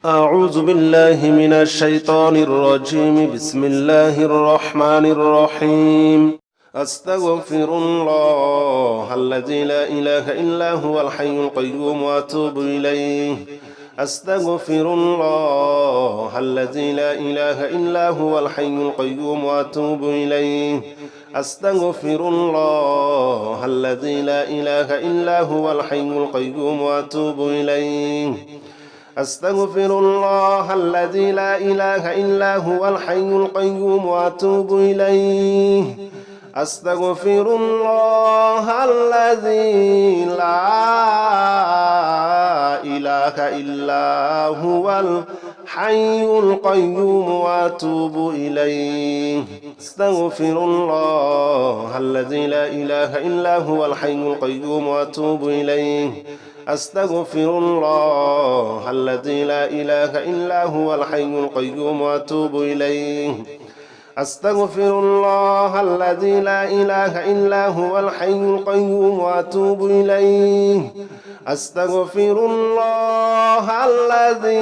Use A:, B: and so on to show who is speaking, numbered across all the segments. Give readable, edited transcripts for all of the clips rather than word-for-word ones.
A: أعوذ بالله من الشيطان الرجيم. بسم الله الرحمن الرحيم. أستغفر الله الذي لا إله إلا هو الحي القيوم وأتوب إليه. أستغفر الله الذي لا إله إلا هو الحي القيوم وأتوب إليه. أستغفر الله الذي لا إله إلا هو الحي القيوم وأتوب إليه. أستغفر الله الذي لا إله إلا هو الحي القيوم وأتوب إليه. أستغفر الله الذي لا إله إلا هو الحي القيوم وأتوب إليه. أستغفر الله الذي لا إله إلا هو الحي القيوم وأتوب إليه. أستغفر الله الذي لا إله إلا هو الحي القيوم وأتوب إليه. أستغفر الله الذي لا إله إلا هو الحي القيوم وأتوب إليه. أستغفر الله الذي لا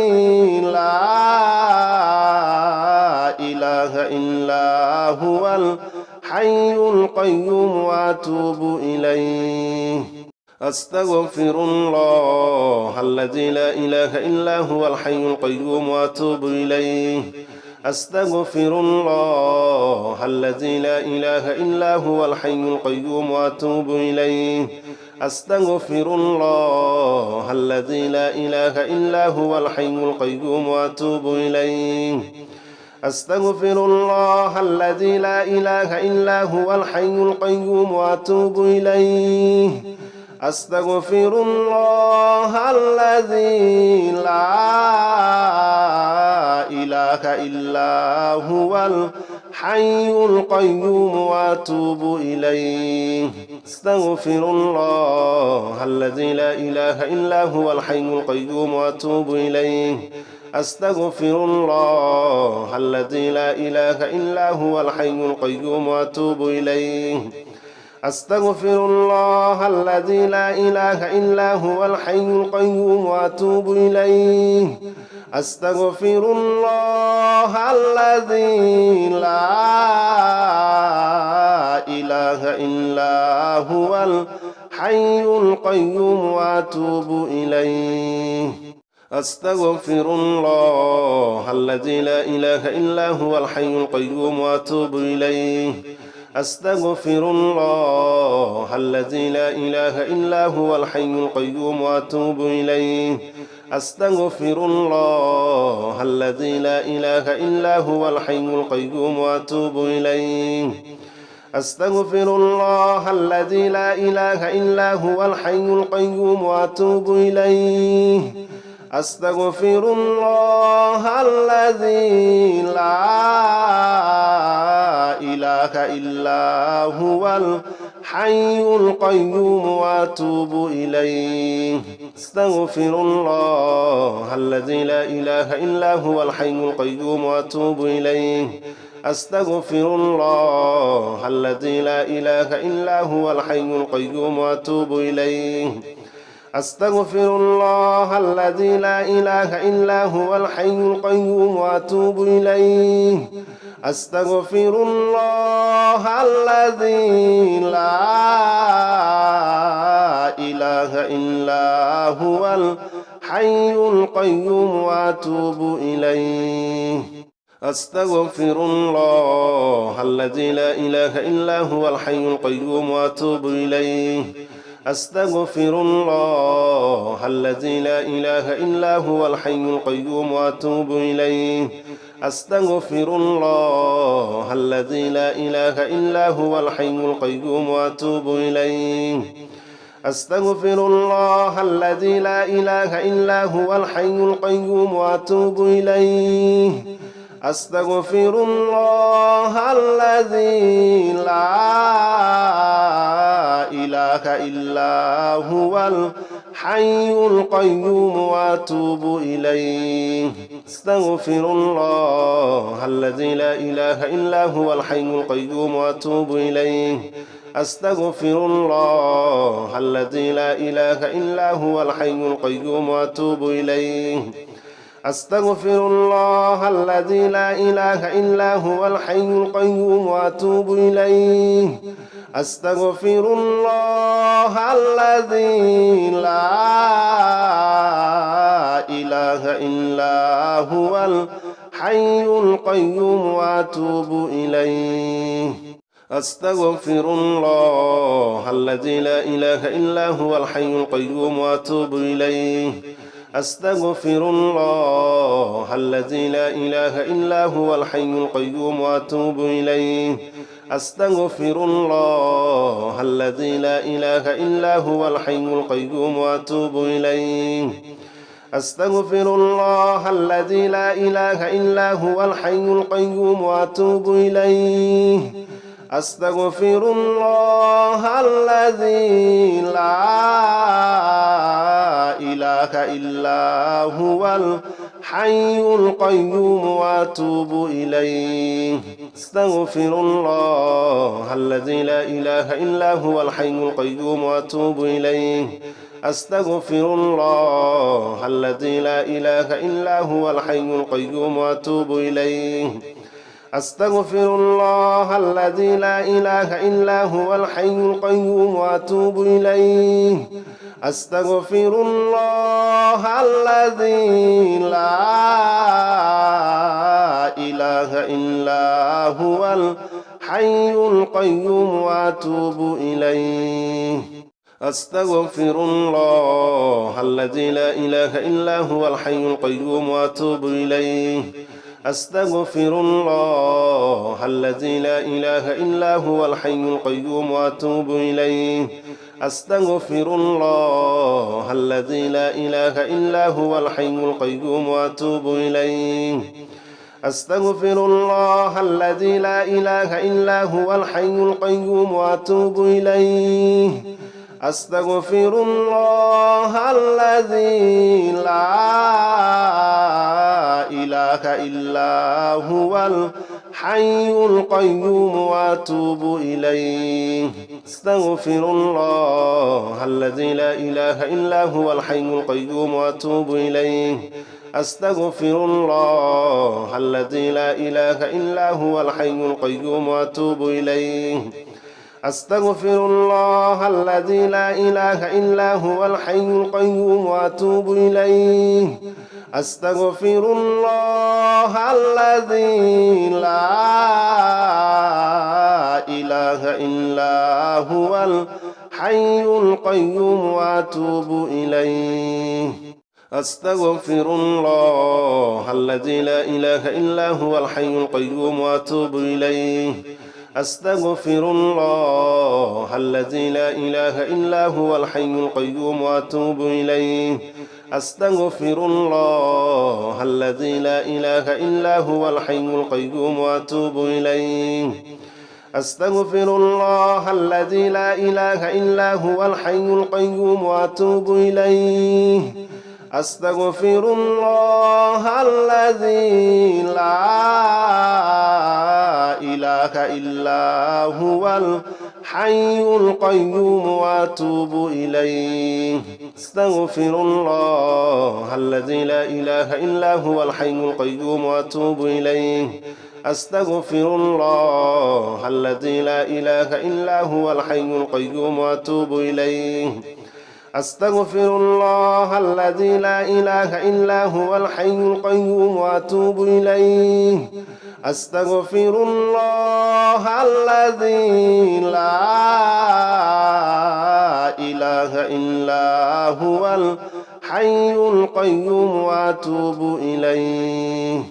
A: إله إلا هو الحي القيوم وأتوب إليه. أستغفر الله الذي لا إله إلا هو الحي القيوم وأتوب إليه. أستغفر الله الذي لا إله إلا هو الحي القيوم وأتوب إليه. أستغفر الله الذي لا إله إلا هو الحي القيوم وأتوب إليه. أستغفر الله الذي لا إله إلا هو الحي القيوم وأتوب إليه. أستغفر الله الذي لا إله إلا هو الحي القيوم وأتوب إليه. أستغفر الله الذي لا إله إلا هو الحي القيوم وأتوب إليه. أستغفر الله الذي لا إله إلا هو الحي القيوم وأتوب إليه. أستغفر الله الذي لا إله إلا هو الحي القيوم وأتوب إليه. أستغفر الله الذي لا إله إلا هو الحي القيوم وأتوب إليه. أستغفر الله الذي لا إله إلا هو الحي القيوم وأتوب إليه. أستغفر الله الذي لا إله إلا هو الحي القيوم وأتوب إليه. أستغفر الله الذي لا إله إلا هو الحي القيوم وأتوب إليه. أستغفر الله الذي لا إله إلا هو الحي القيوم وأتوب إليه. أستغفر الله الذي لا إله إلا هو الحي القيوم وأتوب إليه. أستغفر الله الذي لا إله إلا هو الحي القيوم وأتوب إليه. أستغفر الله الذي لا إله إلا هو الحي القيوم وأتوب إليه. أستغفر الله الذي لا إله إلا هو الحي القيوم وأتوب إليه. أستغفر الله الذي لا إله إلا هو الحي القيوم وأتوب إليه. أستغفر الله الذي لا إله إلا هو الحي القيوم وأتوب إليه. أستغفر الله الذي لا إله إلا هو الحي القيوم وأتوب إليه. أستغفر الله الذي لا إله إلا هو الحي القيوم وأتوب إليه. أستغفر الله الذي لا إله إلا هو الحي القيوم وأتوب إليه. أستغفر الله الذي لا إله إلا هو الحي القيوم وأتوب إليه. أستغفر الله الذي لا إله إلا هو الحي القيوم وأتوب إليه. أستغفر الله الذي لا إله إلا هو الحي القيوم وأتوب إليه. أستغفر الله الذي لا إله إلا هو الحي القيوم وأتوب إليه أستغفر الله الذي لا إله إلا هو الحي القيوم وأتوب إليه أستغفر الله الذي لا إله إلا هو الحي القيوم وأتوب إليه أستغفر الله الذي لا إله إلا هو الحي القيوم وأتوب إليه أستغفر الله الذي لا إله إلا هو الحي القيوم وأتوب إليه أستغفر الله الذي لا إله إلا هو الحي القيوم وأتوب إليه أستغفر الله الذي لا إله إلا هو الحي القيوم وأتوب إليه أستغفر الله الذي لا إله إلا هو الحي القيوم وأتوب إليه أستغفر الله الذي لا إله إلا هو الحي القيوم وأتوب إليه أستغفر الله الذي لا إله إلا هو الحي القيوم وأتوب إليه أستغفر الله الذي لا إله إلا هو الحي القيوم وأتوب إليه أستغفر الله الذي لا إله إلا هو الحي القيوم وأتوب إليه أستغفر الله الذي لا إله إلا هو الحي القيوم وأتوب إليه أستغفر الله الذي لا إله إلا هو الحي القيوم وأتوب إليه أستغفر الله الذي لا إله إلا هو الحي القيوم وأتوب إليه أستغفر الله الذي لا إله إلا هو الحي القيوم وأتوب إليه أستغفر الله الذي لا إله إلا هو الحي القيوم وأتوب إليه أستغفر الله الذي لا إله إلا هو الحي القيوم وأتوب إليه أستغفر الله الذي لا إله إلا هو الحي القيوم وأتوب إليه أستغفر الله الذي لا إله إلا هو الحي القيوم وأتوب إليه أستغفر الله الذي لا إله إلا هو الحي القيوم وأتوب إليه أستغفر الله الذي لا إله إلا هو الحي القيوم وأتوب إليه أستغفر الله الذي لا إله إلا هو الحي القيوم وأتوب إليه أستغفر الله الذي لا إله إلا هو الحي القيوم وأتوب إليه أستغفر الله الذي لا إله إلا هو الحي القيوم وأتوب إليه أستغفر الله الذي لا إله إلا هو الحي القيوم وأتوب إليه أستغفر الله الذي لا إله إلا هو الحي القيوم وأتوب إليه أستغفر الله الذي لا إله إلا هو الحي القيوم وأتوب إليه أستغفر الله الذي لا إله إلا هو الحي القيوم وأتوب إليه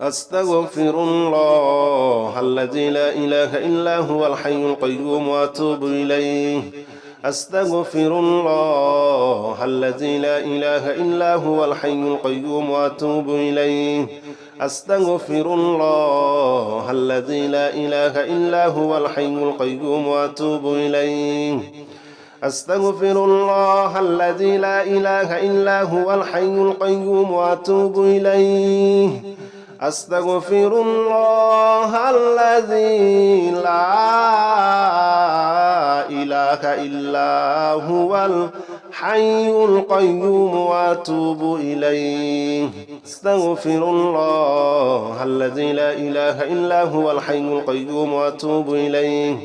A: أستغفر الله الذي لا إله إلا هو الحي القيوم وأتوب إليه أستغفر الله الذي لا إله إلا هو الحي القيوم وأتوب إليه أستغفر الله الذي لا إله إلا هو الحي القيوم وأتوب إليه أستغفر الله الذي لا إله إلا هو الحي القيوم وأتوب إليه أستغفر الله الذي لا إله إلا هو الحي القيوم وأتوب إليه أستغفر الله الذي لا إله إلا هو الحي القيوم وأتوب إليه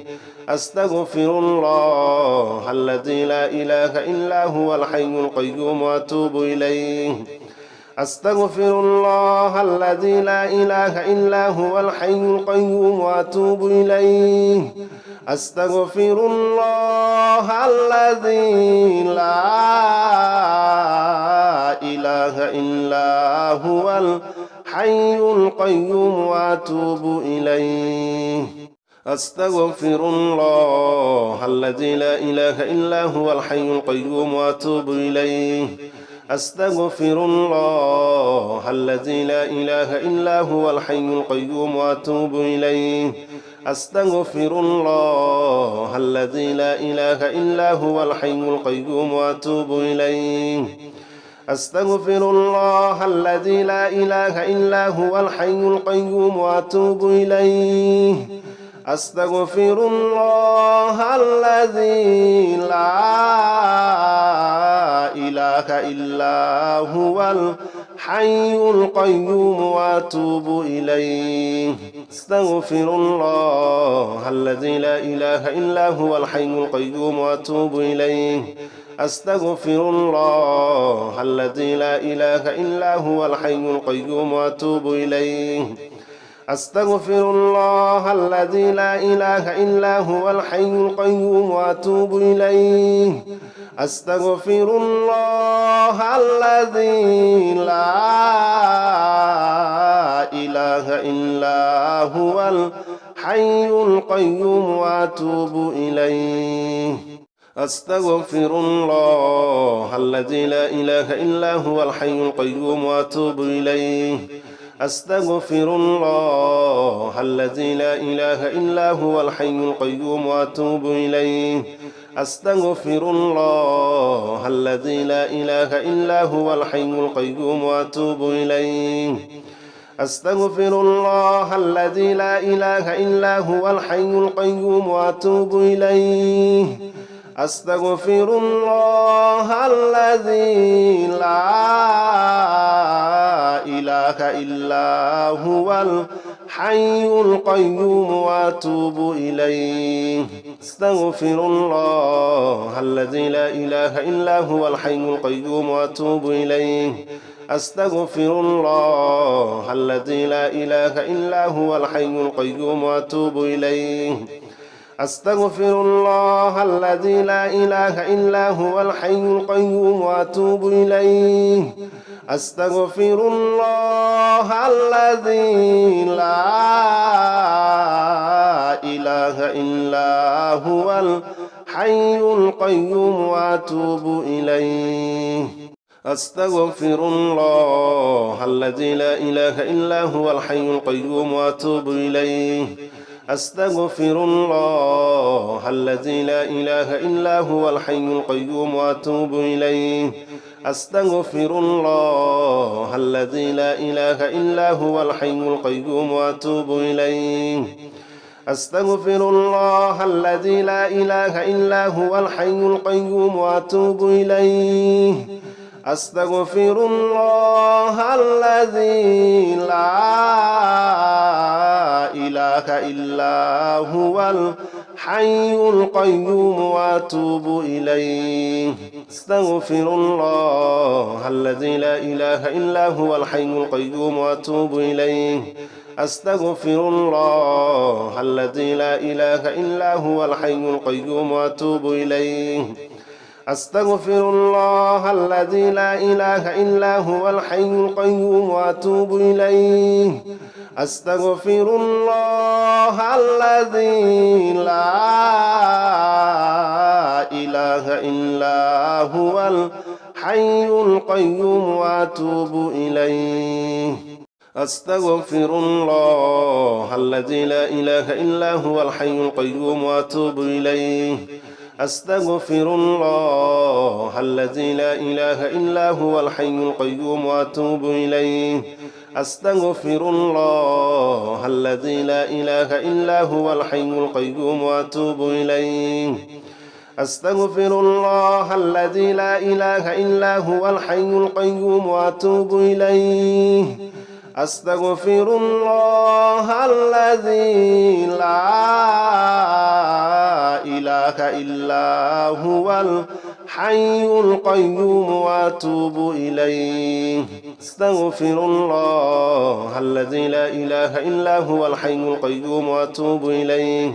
A: أستغفر الله الذي لا إله إلا هو الحي القيوم وأتوب إليه أستغفر الله الذي لا إله إلا هو الحي القيوم وأتوب إليه أستغفر الله الذي لا إله إلا هو الحي القيوم وأتوب إليه أستغفر الله الذي لا إله إلا هو الحي القيوم وأتوب إليه أستغفر الله الذي لا إله إلا هو الحي القيوم وأتوب إليه أستغفر الله الذي لا إله إلا هو الحي القيوم وأتوب إليه أستغفر الله الذي لا إله إلا هو الحي القيوم وأتوب إليه أستغفر الله الذي لا إله إلا هو الحي القيوم وأتوب إليه أستغفر الله الذي لا إله إلا هو الحي القيوم وأتوب إليه أستغفر الله الذي لا إله إلا هو الحي القيوم وأتوب إليه أستغفر الله الذي لا إله إلا هو الحي القيوم وأتوب إليه أستغفر الله الذي لا إله إلا هو الحي القيوم وأتوب إليه أستغفر الله الذي لا إله إلا هو الحي القيوم وأتوب إليه أستغفر الله الذي لا إله إلا هو الحي القيوم وأتوب إليه أستغفر الله الذي لا إله إلا هو الحي القيوم وأتوب إليه أستغفر الله الذي لا إله إلا هو الحي القيوم وأتوب إليه أستغفر الله الذي لا إله إلا هو الحي القيوم وأتوب إليه أستغفر الله الذي لا إله إلا هو الحي القيوم وأتوب إليه أستغفر الله الذي لا إله إلا هو الحي القيوم وأتوب إليه أستغفر الله الذي لا إله إلا هو الحي القيوم وأتوب إليه أستغفر الله الذي لا إله إلا هو الحي القيوم وأتوب إليه أستغفر الله الذي لا إله إلا هو الحي القيوم وأتوب إليه أستغفر الله الذي لا إله إلا هو الحي القيوم وأتوب إليه أستغفر الله الذي لا إله إلا هو الحي القيوم وأتوب إليه أستغفر الله الذي لا إله إلا هو الحي القيوم وأتوب إليه أستغفر الله الذي لا إله إلا هو الحي القيوم وأتوب إليه أستغفر الله الذي لا إله إلا هو الحي القيوم وأتوب إليه أستغفر الله الذي لا إله إلا هو الحي القيوم وأتوب إليه أستغفر الله الذي لا إله إلا هو الحي القيوم وأتوب إليه أستغفر الله الذي لا إله إلا هو الحي القيوم وأتوب إليه أستغفر الله الذي لا إله إلا هو الحي القيوم وأتوب إليه أستغفر الله الذي لا إله إلا هو الحي القيوم وأتوب إليه أستغفر الله الذي لا إله إلا هو الحي القيوم وأتوب إليه أستغفر الله الذي لا إله إلا هو الحي القيوم وأتوب إليه أستغفر الله الذي لا إله إلا هو الحي القيوم وأتوب إليه أستغفر الله الذي لا إله إلا هو الحي القيوم وأتوب إليه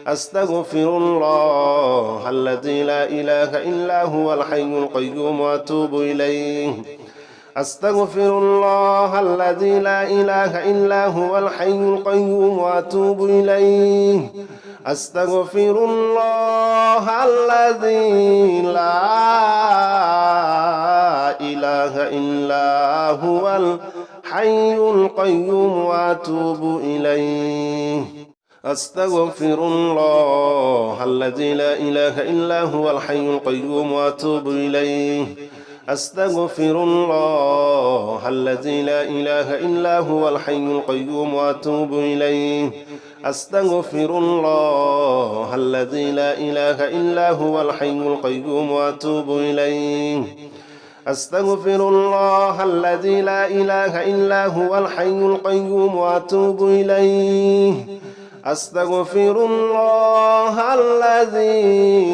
A: أستغفر الله الذي لا إله إلا هو الحي القيوم وأتوب إليه أستغفر الله الذي لا إله إلا هو الحي القيوم وأتوب إليه أستغفر الله الذي لا إله إلا هو الحي القيوم وأتوب إليه أستغفر الله الذي لا إله إلا هو الحي القيوم وأتوب إليه أستغفر الله الذي لا إله إلا هو الحي القيوم وأتوب إليه أستغفر الله الذي لا إله إلا هو الحي القيوم وأتوب إليه أستغفر الله الذي لا إله إلا هو الحي القيوم وأتوب إليه أستغفر الله الذي لا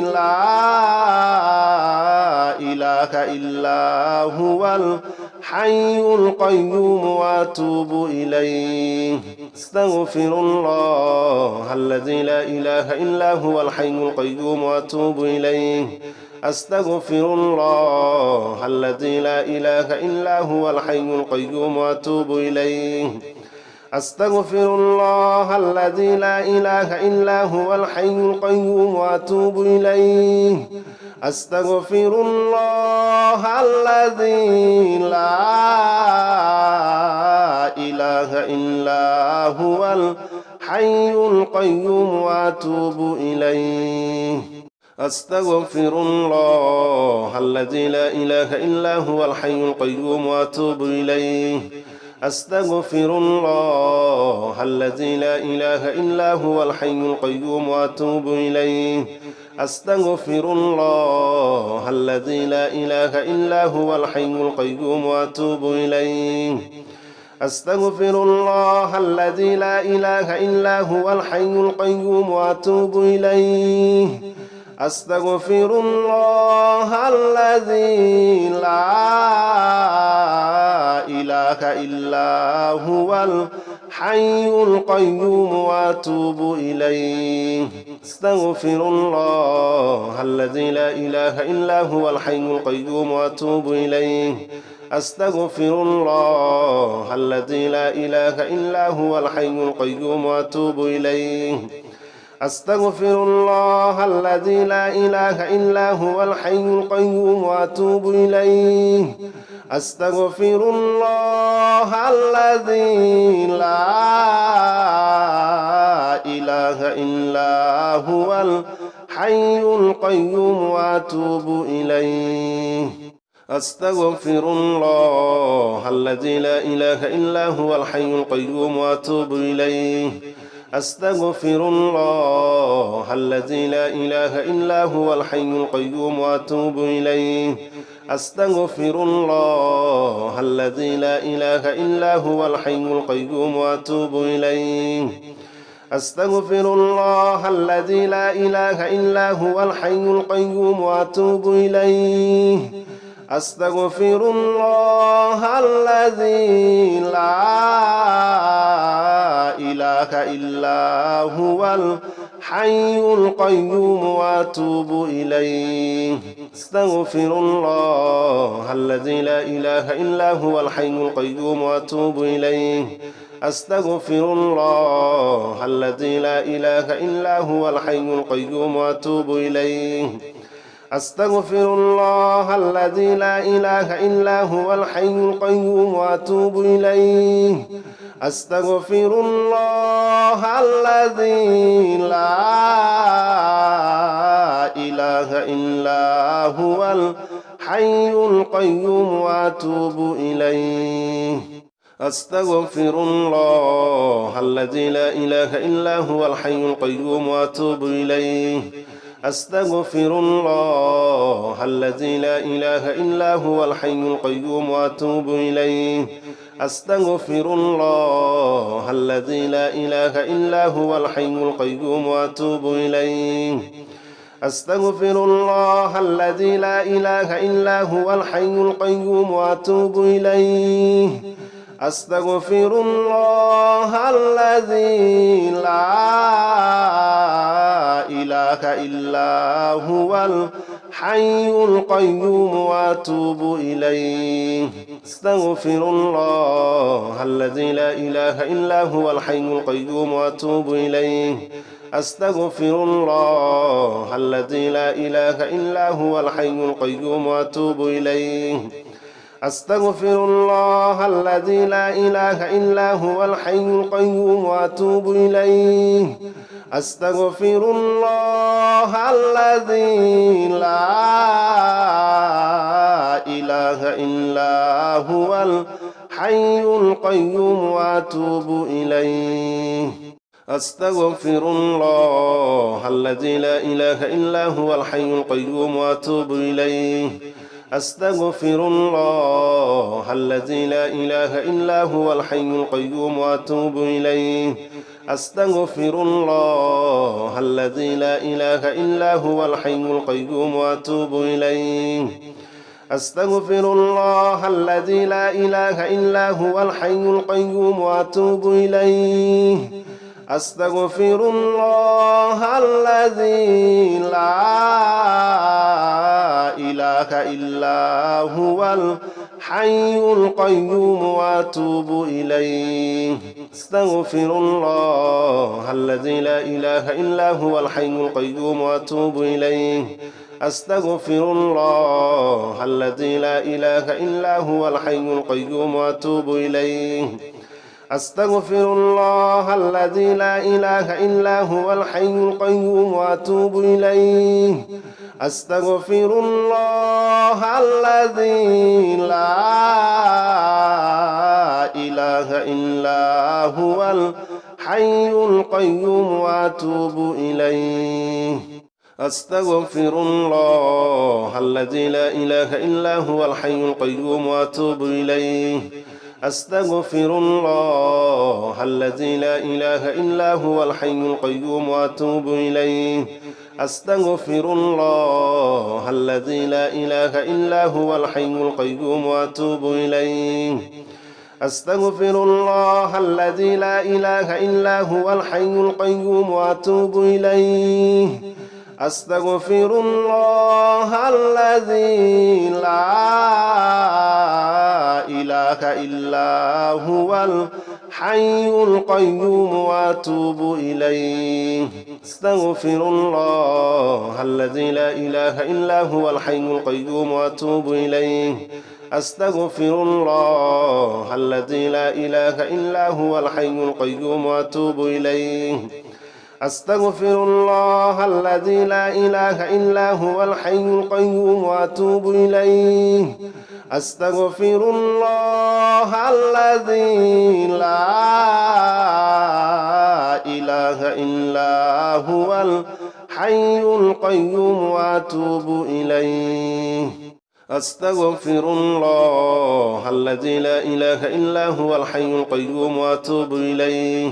A: إله إلا هو الحي القيوم وأتوب إليه أستغفر الله الذي لا إله إلا هو الحي القيوم وأتوب إليه أستغفر الله الذي لا إله إلا هو الحي القيوم وأتوب إليه أستغفر الله الذي لا إله إلا هو الحي القيوم وأتوب إليه أستغفر الله الذي لا إله إلا هو الحي القيوم وأتوب إليه أستغفر الله الذي لا إله إلا هو الحي القيوم وأتوب إليه أستغفر الله الذي لا إله إلا هو الحي القيوم وأتوب إليه أستغفر الله الذي لا إله إلا هو الحي القيوم وأتوب إليه أستغفر الله الذي لا إله إلا هو الحي القيوم وأتوب إليه أستغفر الله الذي لا إله إلا هو الحي القيوم وأتوب إليه أستغفر الله الذي لا إله إلا هو الحي القيوم وأتوب إليه أستغفر الله الذي لا إله إلا هو الحي القيوم وأتوب إليه أستغفر الله الذي لا إله إلا هو الحي القيوم وأتوب إليه أستغفر الله الذي لا إله إلا هو الحي القيوم وأتوب إليه أستغفر الله الذي لا إله إلا هو الحي القيوم وأتوب إليه أستغفر الله الذي لا إله إلا هو الحي القيوم وأتوب إليه أستغفر الله الذي لا إله إلا هو الحي القيوم وأتوب إليه أستغفر الله الذي لا إله إلا هو الحي القيوم وأتوب إليه أستغفر الله الذي لا إله إلا هو الحي القيوم وأتوب إليه أستغفر الله الذي لا إله إلا هو الحي القيوم وأتوب إليه أستغفر الله الذي لا إله إلا هو الحي القيوم وأتوب إليه أستغفر الله الذي لا إله إلا هو الحي القيوم وأتوب إليه أستغفر الله الذي لا إله إلا هو الحي القيوم وأتوب إليه أستغفر الله الذي لا إله إلا هو الحي القيوم وأتوب إليه أستغفر الله الذي لا إله إلا هو الحي القيوم وأتوب إليه أستغفر الله الذي لا إله إلا هو الحي القيوم وأتوب إليه أستغفر الله الذي لا إله إلا هو الحي القيوم وأتوب إليه أستغفر الله الذي لا إله إلا هو الحي القيوم وأتوب إليه أستغفر الله الذي لا إله إلا هو الحي القيوم وأتوب إليه أستغفر الله الذي لا إله إلا هو الحي القيوم وأتوب إليه أستغفر الله الذي لا إله إلا هو الحي القيوم وأتوب إليه أستغفر الله الذي لا إله إلا هو الحي القيوم وأتوب إليه أستغفر الله الذي لا إله إلا هو الحي القيوم وأتوب إليه أستغفر الله الذي لا إله إلا هو الحي القيوم وأتوب إليه أستغفر الله الذي لا إله إلا هو الحي القيوم وأتوب إليه أستغفر الله الذي لا إله إلا هو الحي القيوم وأتوب إليه أستغفر الله الذي لا إله إلا هو الحي القيوم وأتوب إليه أستغفر الله الذي لا إله إلا هو الحي القيوم وأتوب إليه أستغفر الله الذي لا إله إلا هو الحي القيوم وأتوب إليه أستغفر الله الذي لا إله إلا هو الحي القيوم وأتوب إليه أستغفر الله الذي لا إله إلا هو الحي القيوم وأتوب إليه أستغفر الله الذي لا إله إلا هو الحي القيوم وأتوب إليه أستغفر الله الذي لا إله إلا هو الحي القيوم وأتوب إليه أستغفر الله الذي لا إله إلا هو الحي القيوم وأتوب إليه أستغفر الله الذي لا إله إلا هو الحي القيوم وأتوب إليه أستغفر الله الذي لا إله إلا هو الحي القيوم وأتوب إليه أستغفر الله الذي لا إله إلا هو الحي القيوم وأتوب إليه أستغفر الله الذي لا إله إلا هو الحي القيوم وأتوب إليه أستغفر الله الذي لا إله إلا هو الحي القيوم وأتوب إليه أستغفر الله الذي لا إله إلا هو الحي القيوم وأتوب إليه أستغفر الله الذي لا إله إلا هو الحي القيوم وأتوب إليه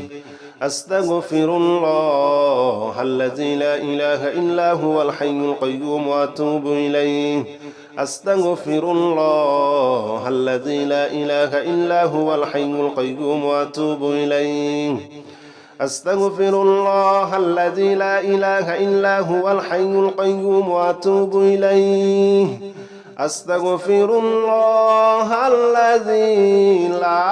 A: أستغفر الله الذي لا إله إلا هو الحي القيوم وأتوب إليه أستغفر الله الذي لا إله إلا هو الحي القيوم وأتوب إليه أستغفر الله الذي لا إله إلا هو الحي القيوم وأتوب إليه أستغفر الله الذي لا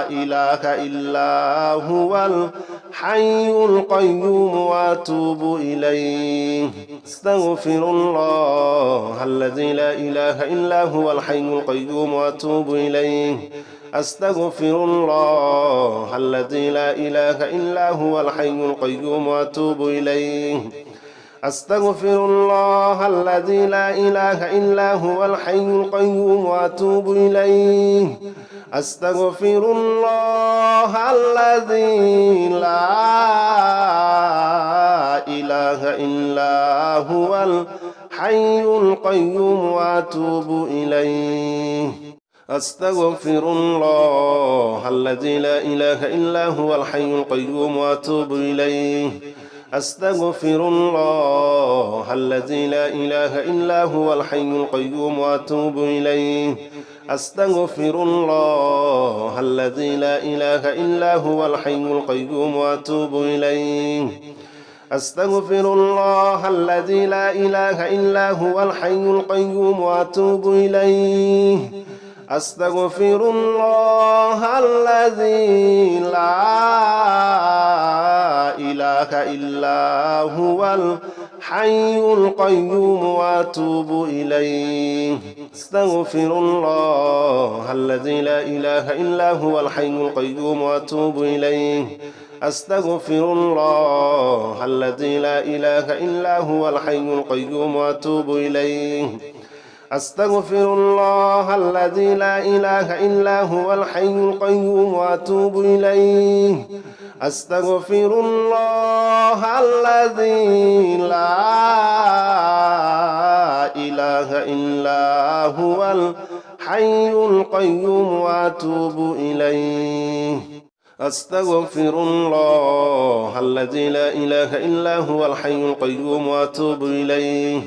A: إله إلا هو الحي القيوم وأتوب إليه أستغفر الله الذي لا إله إلا هو الحي القيوم وأتوب إليه أستغفر الله الذي لا إله إلا هو الحي القيوم وأتوب إليه أستغفر الله الذي لا إله إلا هو الحي القيوم وأتوب إليه أستغفر الله الذي لا إله إله إلا هو الحي القيوم وأتوب إليه أستغفر الله الذي لا إله إلا هو الحي القيوم وأتوب إليه أستغفر الله الذي لا إله إلا هو الحي القيوم وأتوب إليه أستغفر الله الذي لا إله إلا هو الحي القيوم وأتوب إليه أستغفر الله الذي لا إله إلا هو الحي القيوم وأتوب إليه أستغفر الله الذي لا إله إلا هو الحي القيوم وأتوب إليه أستغفر الله الذي لا إله إلا هو الحي القيوم وأتوب إليه أستغفر الله الذي لا إله إلا هو الحي القيوم وأتوب إليه أستغفر الله الذي لا إله إلا هو الحي القيوم وأتوب إليه أستغفر الله الذي لا إله إلا هو الحي القيوم وأتوب إليه أستغفر الله الذي لا إله إلا هو الحي القيوم وأتوب إليه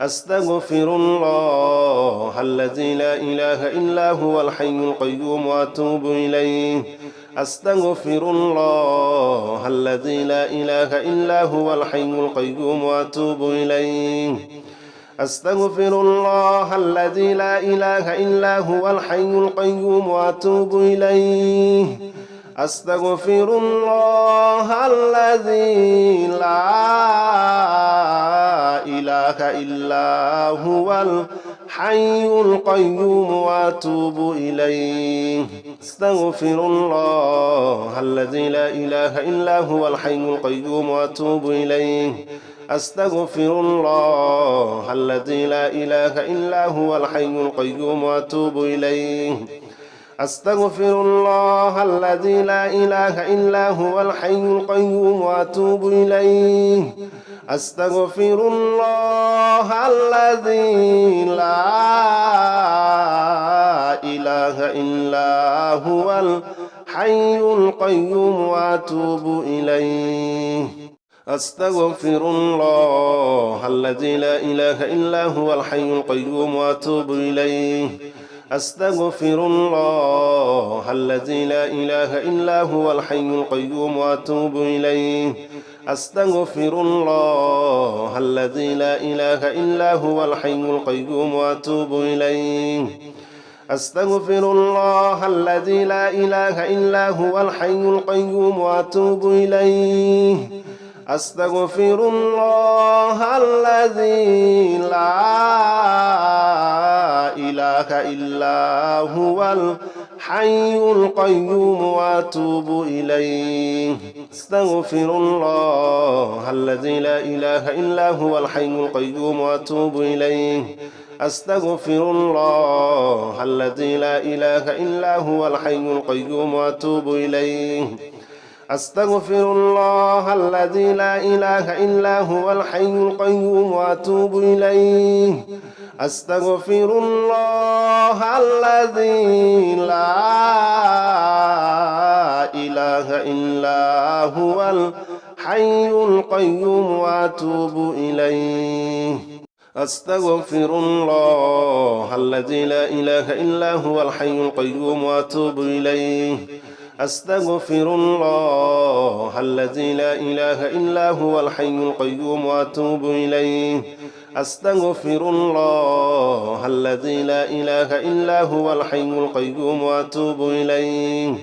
A: أستغفر الله الذي لا إله إلا هو الحي القيوم وأتوب إليه أستغفر الله الذي لا إله إلا هو الحي القيوم وأتوب إليه أستغفر الله الذي لا إله إلا هو الحي القيوم وأتوب إليه أستغفر الله الذي لا إله إلا هو الحي القيوم وأتوب إليه أستغفر الله الذي لا إله إلا هو الحي القيوم وأتوب إليه أستغفر الله الذي لا إله إلا هو الحي القيوم وأتوب إليه أستغفر الله الذي لا إله إلا هو الحي القيوم وأتوب إليه أستغفر الله الذي لا إله إلا هو الحي القيوم وأتوب إليه أستغفر الله الذي لا إله إلا هو الحي القيوم وأتوب إليه أستغفر الله الذي لا إله إلا هو الحي القيوم وأتوب إليه أستغفر الله الذي لا إله إلا هو الحي القيوم وأتوب إليه أستغفر الله الذي لا إله إلا هو الحي القيوم وأتوب إليه أستغفر الله الذي لا إله إلا هو الحي القيوم وأتوب إليه أستغفر الله الذي لا إله إلا هو الحي القيوم وأتوب إليه أستغفر الله الذي لا إله إلا هو الحي القيوم وأتوب إليه أستغفر الله الذي لا إله إلا هو الحي القيوم وأتوب إليه أستغفر الله الذي لا إله إلا هو الحي القيوم وأتوب إليه أستغفر الله الذي لا إله إلا هو الحي القيوم وأتوب إليه أستغفر الله الذي لا إله إلا هو الحي القيوم وأتوب إليه أستغفر الله الذي لا إله إلا هو الحي القيوم وأتوب إليه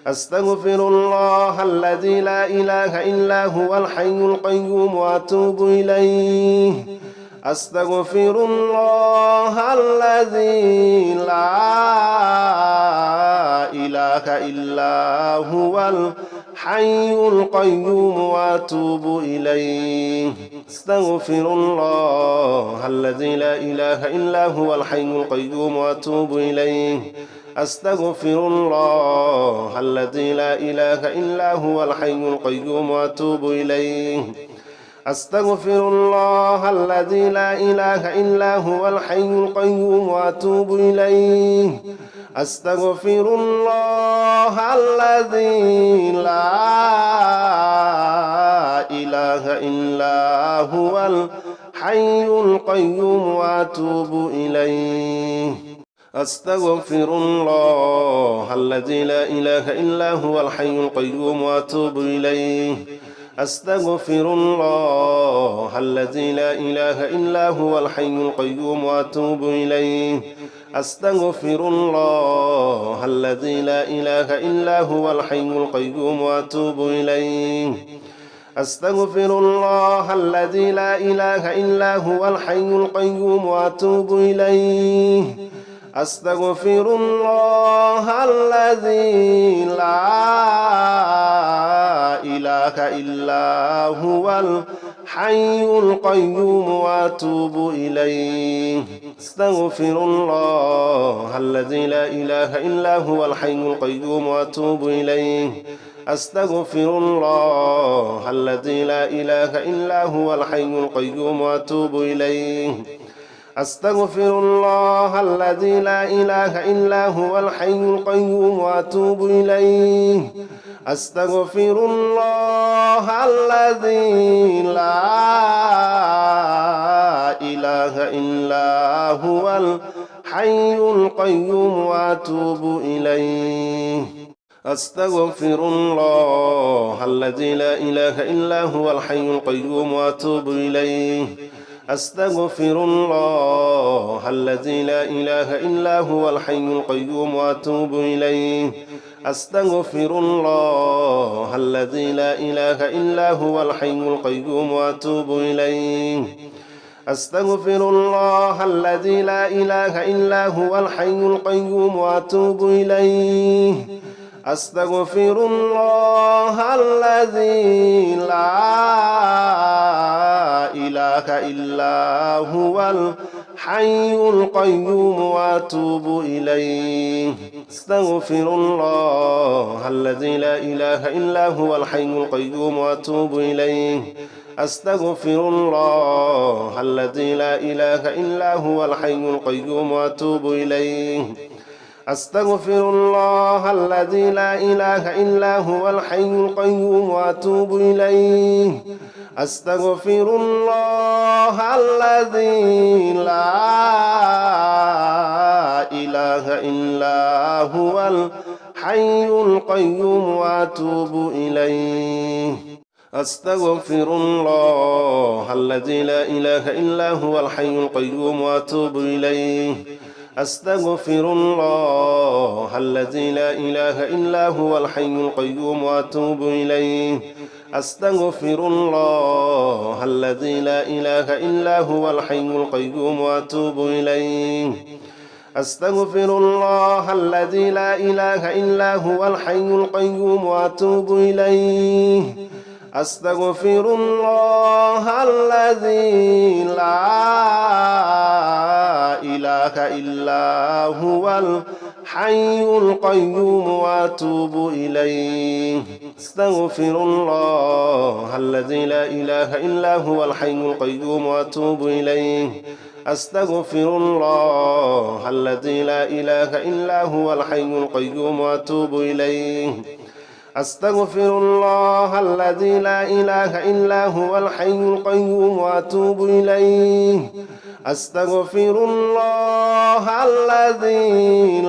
A: أستغفر الله الذي لا إله إلا هو الحي القيوم وأتوب إليه أستغفر الله الذي لا إله إلا هو الحي القيوم وأتوب إليه أستغفر الله الذي لا إله إلا هو الحي القيوم وأتوب إليه أستغفر الله الذي لا إله إلا هو الحي القيوم وأتوب إليه أستغفر الله الذي لا إله إلا هو الحي القيوم وأتوب إليه أستغفر الله الذي لا إله إلا هو الحي القيوم وأتوب إليه أستغفر الله الذي لا إله إلا هو الحي القيوم وأتوب إليه أستغفر الله الذي لا إله إلا هو الحي القيوم وأتوب إليه أستغفر الله الذي لا إله إلا هو الحي القيوم وأتوب إليه أستغفر الله الذي لا إله إلا هو الحي القيوم وأتوب إليه أستغفر الله الذي لا إله إلا هو الحي القيوم وأتوب إليه أستغفر الله الذي لا إله إلا هو الحي القيوم وأتوب إليه أستغفر الله الذي لا إله إلا هو الحي القيوم وأتوب إليه أستغفر الله الذي لا إله إلا هو الحي القيوم وأتوب إليه أستغفر الله الذي لا إله إلا هو الحي القيوم وأتوب إليه أستغفر الله الذي لا إله إلا هو الحي القيوم وأتوب إليه أستغفر الله الذي لا إله إلا هو الحي القيوم وأتوب إليه أستغفر الله الذي لا إله إلا هو الحي القيوم وأتوب إليه أستغفر الله الذي لا إله إلا هو الحي القيوم وأتوب إليه أستغفر الله الذي لا إله إلا هو الحي القيوم وأتوب إليه أستغفر الله الذي لا إله إلا هو الحي القيوم وأتوب إليه أستغفر الله الذي لا إله إلا هو الحي القيوم وأتوب إليه أستغفر الله الذي لا إله إلا هو الحي القيوم وأتوب إليه أستغفر الله الذي لا إله إلا هو الحي القيوم وأتوب إليه أستغفر الله الذي لا إله إلا هو الحي القيوم وأتوب إليه أستغفر الله الذي لا إله إلا هو الحي القيوم وأتوب إليه أستغفر الله الذي لا إله إلا هو الحي القيوم وأتوب إليه أستغفر الله الذي لا إله إلا هو الحي القيوم وأتوب إليه أستغفر الله الذي لا إله إلا هو الحي القيوم وأتوب إليه أستغفر الله الذي لا إله إلا هو الحي القيوم وأتوب إليه أستغفر الله الذي لا إله إلا هو الحي القيوم وأتوب إليه أستغفر الله الذي لا إله إلا هو الحي القيوم وأتوب إليه أستغفر الله الذي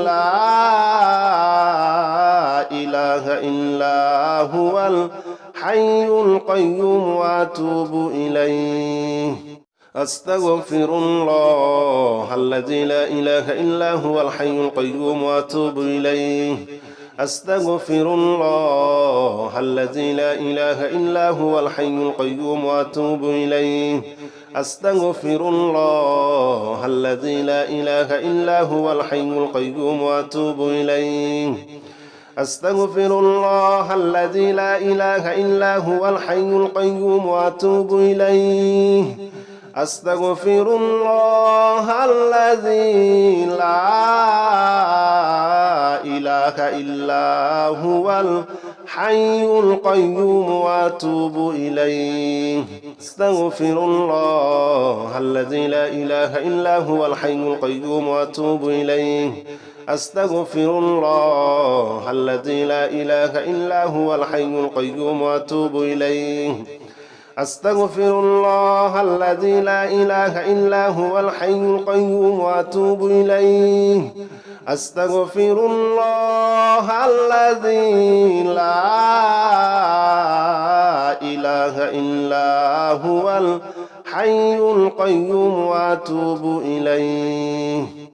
A: لا إله إلا هو الحي القيوم وأتوب إليه أستغفر الله الذي لا إله إلا هو الحي القيوم وأتوب إليه أستغفر الله الذي لا إله إلا هو الحي القيوم وأتوب إليه أستغفر الله الذي لا إله إلا هو الحي القيوم وأتوب إليه أستغفر الله الذي لا إله إلا هو الحي القيوم وأتوب إليه أستغفر الله الذي لا إله إلا هو الحي القيوم وأتوب إليه أستغفر الله الذي لا إله إلا هو الحي القيوم وأتوب إليه أستغفر الله الذي لا إله إلا هو الحي القيوم وأتوب إليه أستغفر الله الذي لا إله إلا هو الحي القيوم وأتوب إليه أستغفر الله الذي لا إله إلا هو الحي القيوم وأتوب إليه